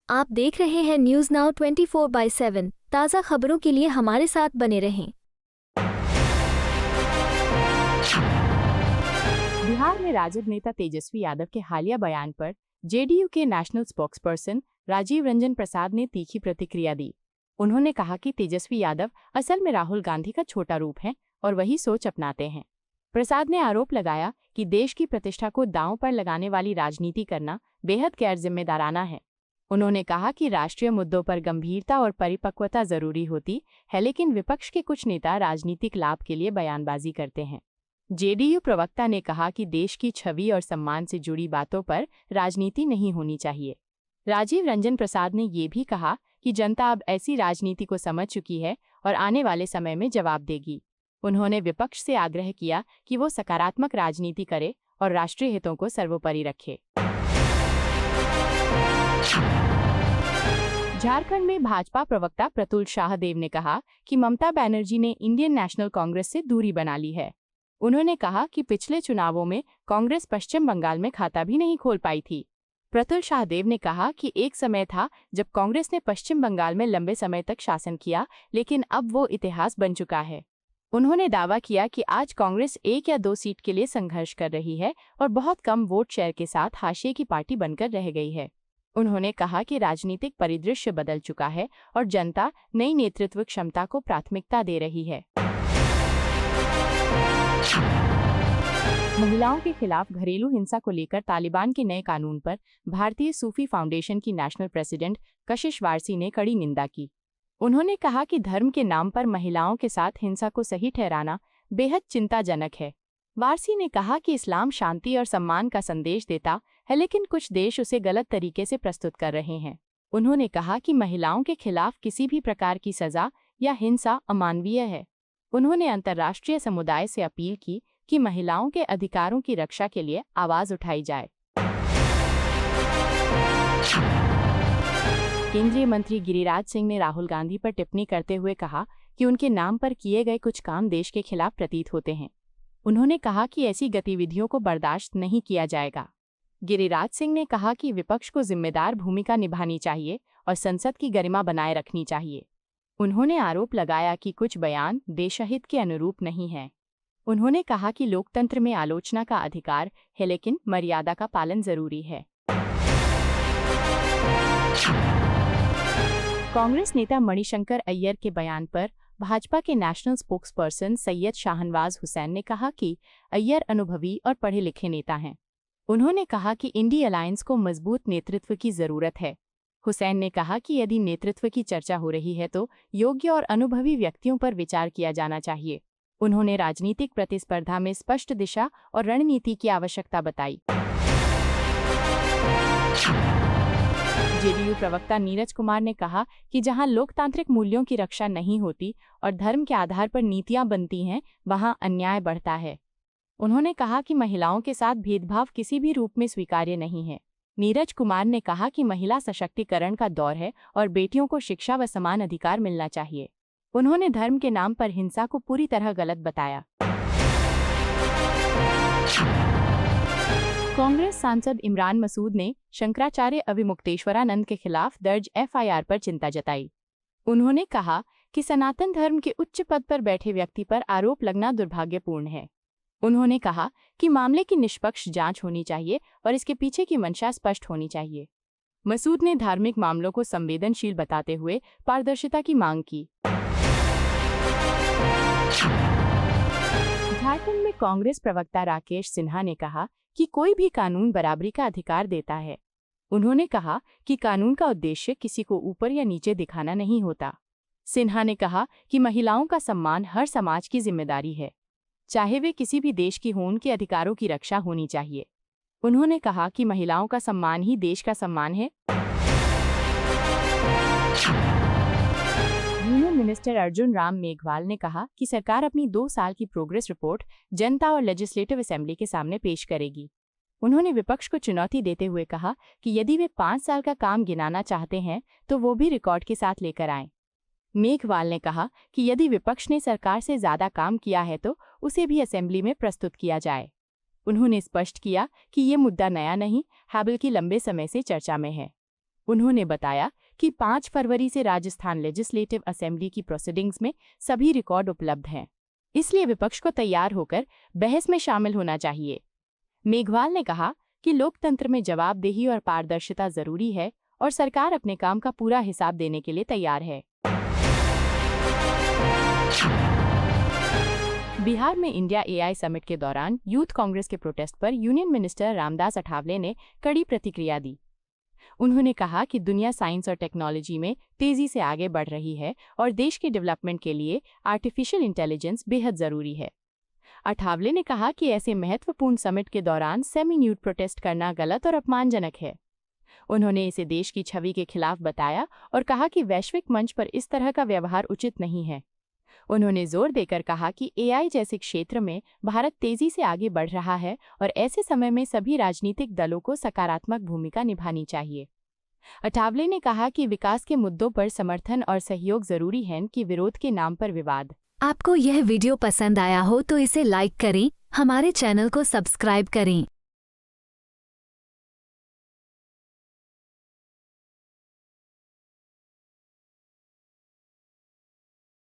आप देख रहे हैं न्यूज़ नाउ 24/7 ताज़ा खबरों के लिए हमारे साथ बने रहें। बिहार में राजद नेता तेजस्वी यादव के हालिया बयान पर जेडीयू के नेशनल स्पोक्सपर्सन राजीव रंजन प्रसाद ने तीखी प्रतिक्रिया दी। उन्होंने कहा कि तेजस्वी यादव असल में राहुल गांधी का छोटा रूप है और वही सोच अपनाते हैं। प्रसाद ने आरोप लगाया कि देश की प्रतिष्ठा को दांव पर लगाने वाली राजनीति करना बेहद गैर जिम्मेदाराना है। उन्होंने कहा कि राष्ट्रीय मुद्दों पर गंभीरता और परिपक्वता जरूरी होती है, लेकिन विपक्ष के कुछ नेता राजनीतिक लाभ के लिए बयानबाजी करते हैं। जेडीयू प्रवक्ता ने कहा कि देश की छवि और सम्मान से जुड़ी बातों पर राजनीति नहीं होनी चाहिए। राजीव रंजन प्रसाद ने ये भी कहा कि जनता अब ऐसी राजनीति को समझ चुकी है और आने वाले समय में जवाब देगी। उन्होंने विपक्ष से आग्रह किया कि वो सकारात्मक राजनीति करे और राष्ट्रीय हितों को सर्वोपरि रखे। झारखंड में भाजपा प्रवक्ता प्रतुल शाहदेव ने कहा कि ममता बनर्जी ने इंडियन नेशनल कांग्रेस से दूरी बना ली है। उन्होंने कहा कि पिछले चुनावों में कांग्रेस पश्चिम बंगाल में खाता भी नहीं खोल पाई थी। प्रतुल शाहदेव ने कहा कि एक समय था जब कांग्रेस ने पश्चिम बंगाल में लंबे समय तक शासन किया, लेकिन अब वो इतिहास बन चुका है। उन्होंने दावा किया कि आज कांग्रेस 1 या 2 सीट के लिए संघर्ष कर रही है और बहुत कम वोट शेयर के साथ हाशिए की पार्टी बनकर रह गई है। उन्होंने कहा कि राजनीतिक परिदृश्य बदल चुका है और जनता नई नेतृत्व क्षमता को प्राथमिकता दे रही है। महिलाओं के खिलाफ घरेलू हिंसा को लेकर तालिबान के नए कानून पर भारतीय सूफी फाउंडेशन की नेशनल प्रेसिडेंट कशिश वारसी ने कड़ी निंदा की। उन्होंने कहा कि धर्म के नाम पर महिलाओं के साथ हिंसा को सही ठहराना बेहद चिंताजनक है। वारसी ने कहा कि इस्लाम शांति और सम्मान का संदेश देता है, लेकिन कुछ देश उसे गलत तरीके से प्रस्तुत कर रहे हैं। उन्होंने कहा कि महिलाओं के खिलाफ किसी भी प्रकार की सजा या हिंसा अमानवीय है। उन्होंने अंतर्राष्ट्रीय समुदाय से अपील की कि महिलाओं के अधिकारों की रक्षा के लिए आवाज उठाई जाए। केंद्रीय मंत्री गिरिराज सिंह ने राहुल गांधी पर टिप्पणी करते हुए कहा कि उनके नाम पर किए गए कुछ काम देश के खिलाफ प्रतीत होते हैं। उन्होंने कहा कि ऐसी गतिविधियों को बर्दाश्त नहीं किया जाएगा। गिरिराज सिंह ने कहा कि विपक्ष को जिम्मेदार भूमिका निभानी चाहिए और संसद की गरिमा बनाए रखनी चाहिए। उन्होंने आरोप लगाया कि कुछ बयान देशहित के अनुरूप नहीं हैं। उन्होंने कहा कि लोकतंत्र में आलोचना का अधिकार है, लेकिन मर्यादा का पालन जरूरी है। कांग्रेस नेता मणिशंकर अय्यर के बयान पर भाजपा के नेशनल स्पोक्सपर्सन सैयद शाहनवाज हुसैन ने कहा कि अय्यर अनुभवी और पढ़े लिखे नेता हैं। उन्होंने कहा कि इंडी अलायंस को मजबूत नेतृत्व की जरूरत है। हुसैन ने कहा कि यदि नेतृत्व की चर्चा हो रही है तो योग्य और अनुभवी व्यक्तियों पर विचार किया जाना चाहिए। उन्होंने राजनीतिक प्रतिस्पर्धा में स्पष्ट दिशा और रणनीति की आवश्यकता बताई। जेडीयू प्रवक्ता नीरज कुमार ने कहा कि जहां लोकतांत्रिक मूल्यों की रक्षा नहीं होती और धर्म के आधार पर नीतियां बनती हैं, वहां अन्याय बढ़ता है। उन्होंने कहा कि महिलाओं के साथ भेदभाव किसी भी रूप में स्वीकार्य नहीं है। नीरज कुमार ने कहा कि महिला सशक्तिकरण का दौर है और बेटियों को शिक्षा व समान अधिकार मिलना चाहिए। उन्होंने धर्म के नाम पर हिंसा को पूरी तरह गलत बताया। कांग्रेस सांसद इमरान मसूद ने शंकराचार्य अविमुक्तेश्वरानंद के खिलाफ दर्ज एफआईआर पर चिंता जताई। उन्होंने कहा कि सनातन धर्म के उच्च पद पर बैठे व्यक्ति पर आरोप लगना दुर्भाग्यपूर्ण है। उन्होंने कहा कि मामले की निष्पक्ष जांच होनी चाहिए और इसके पीछे की मंशा स्पष्ट होनी चाहिए। मसूद ने धार्मिक मामलों को संवेदनशील बताते हुए पारदर्शिता की मांग की। झारखंड में कांग्रेस प्रवक्ता राकेश सिन्हा ने कहा कि कोई भी कानून बराबरी का अधिकार देता है। उन्होंने कहा कि कानून का उद्देश्य किसी को ऊपर या नीचे दिखाना नहीं होता। सिन्हा ने कहा कि महिलाओं का सम्मान हर समाज की जिम्मेदारी है, चाहे वे किसी भी देश की हों, उनके अधिकारों की रक्षा होनी चाहिए। उन्होंने कहा कि महिलाओं का सम्मान ही देश का सम्मान है। यूनियन मिनिस्टर अर्जुन राम मेघवाल ने कहा कि सरकार अपनी 2 साल की प्रोग्रेस रिपोर्ट जनता और लेजिस्लेटिव असेंबली के सामने पेश करेगी। उन्होंने विपक्ष को चुनौती देते हुए कहा कि यदि वे 5 साल का काम गिनाना चाहते हैं तो वो भी रिकॉर्ड के साथ लेकर आएं। मेघवाल ने कहा कि यदि विपक्ष ने सरकार से ज्यादा काम किया है तो उसे भी असेंबली में प्रस्तुत किया जाए। उन्होंने स्पष्ट किया कि ये मुद्दा नया नहीं है, बल्कि लंबे समय से चर्चा में है। उन्होंने बताया कि 5 फरवरी से राजस्थान लेजिस्लेटिव असेंबली की प्रोसीडिंग्स में सभी रिकॉर्ड उपलब्ध हैं, इसलिए विपक्ष को तैयार होकर बहस में शामिल होना चाहिए। मेघवाल ने कहा कि लोकतंत्र में जवाबदेही और पारदर्शिता जरूरी है और सरकार अपने काम का पूरा हिसाब देने के लिए तैयार है। बिहार में इंडिया एआई समिट के दौरान यूथ कांग्रेस के प्रोटेस्ट पर यूनियन मिनिस्टर रामदास अठावले ने कड़ी प्रतिक्रिया दी। उन्होंने कहा कि दुनिया साइंस और टेक्नोलॉजी में तेजी से आगे बढ़ रही है और देश के डेवलपमेंट के लिए आर्टिफिशियल इंटेलिजेंस बेहद जरूरी है। अठावले ने कहा कि ऐसे महत्वपूर्ण समिट के दौरान सेमी न्यूड प्रोटेस्ट करना गलत और अपमानजनक है। उन्होंने इसे देश की छवि के खिलाफ बताया और कहा कि वैश्विक मंच पर इस तरह का व्यवहार उचित नहीं है। उन्होंने जोर देकर कहा कि एआई जैसे क्षेत्र में भारत तेजी से आगे बढ़ रहा है और ऐसे समय में सभी राजनीतिक दलों को सकारात्मक भूमिका निभानी चाहिए। अठावले ने कहा कि विकास के मुद्दों पर समर्थन और सहयोग जरूरी है कि विरोध के नाम पर विवाद। आपको यह वीडियो पसंद आया हो तो इसे लाइक करें, हमारे चैनल को सब्सक्राइब करें।